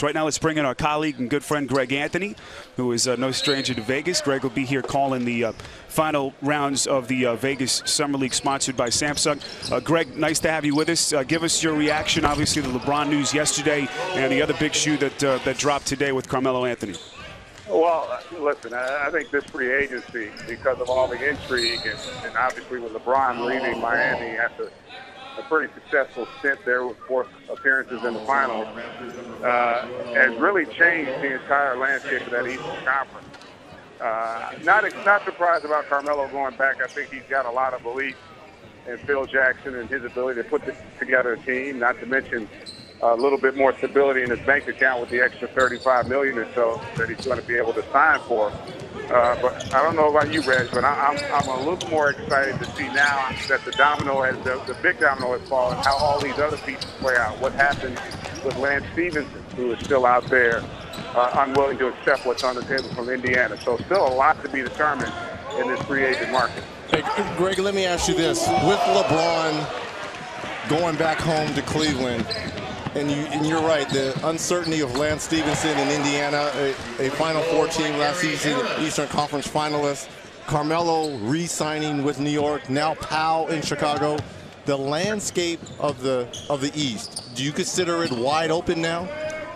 Right now, let's bring in our colleague and good friend Greg Anthony, who is no stranger to Vegas. Greg will be here calling the final rounds of the Vegas Summer League sponsored by Samsung. Greg, nice to have you with us. Give us your reaction, obviously, to the LeBron news yesterday and the other big shoe that dropped today with Carmelo Anthony. Well, listen, I think this free agency, because of all the intrigue and obviously with LeBron leaving Miami after a pretty successful stint there with 4 appearances in the finals, has really changed the entire landscape of that Eastern Conference. Not surprised about Carmelo going back. I think he's got a lot of belief in Phil Jackson and his ability to put together a team, not to mention a little bit more stability in his bank account with the extra $35 million or so that he's going to be able to sign for. But I don't know about you, Reg, but I'm a little more excited to see now that the big domino has fallen, how all these other pieces play out. What happens with Lance Stevenson, who is still out there unwilling to accept what's on the table from Indiana. So still a lot to be determined in this free agent market. Hey, Greg, let me ask you this. With LeBron going back home to Cleveland, and you're right, the uncertainty of Lance Stevenson in Indiana, a Final Four team last season, Eastern Conference finalist, Carmelo re-signing with New York, now Powell in Chicago. The landscape of the East, do you consider it wide open now?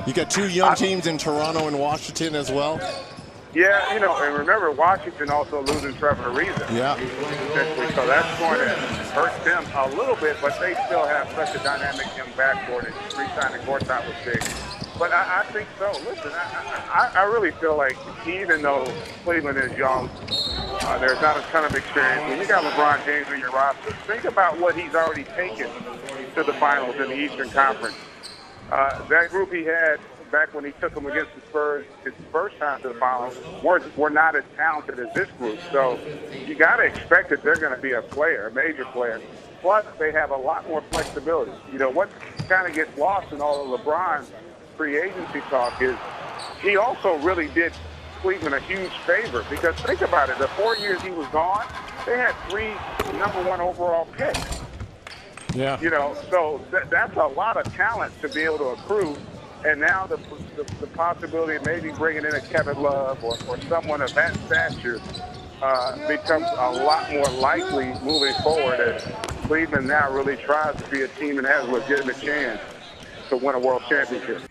You got 2 young teams in Toronto and Washington as well. Yeah, and remember, Washington also losing Trevor Ariza. Yeah. So that's going to hurt them a little bit, but they still have such a dynamic young backcourt, and re-signing Gortat was big. But I think so. Listen, I really feel like even though Cleveland is young, there's not a ton of experience. When you got LeBron James on your roster, think about what he's already taken to the finals in the Eastern Conference. That group he had back when he took them against the Spurs his first time to the finals were not as talented as this group. So you got to expect that they're going to be a major player. Plus, they have a lot more flexibility. What kind of gets lost in all of LeBron's free agency talk is he also really did Cleveland a huge favor, because think about it, the 4 years he was gone, they had 3 #1 overall picks. Yeah. So that's a lot of talent to be able to accrue. And now the possibility of maybe bringing in a Kevin Love or someone of that stature becomes a lot more likely moving forward, as Cleveland now really tries to be a team and has a legitimate chance to win a world championship.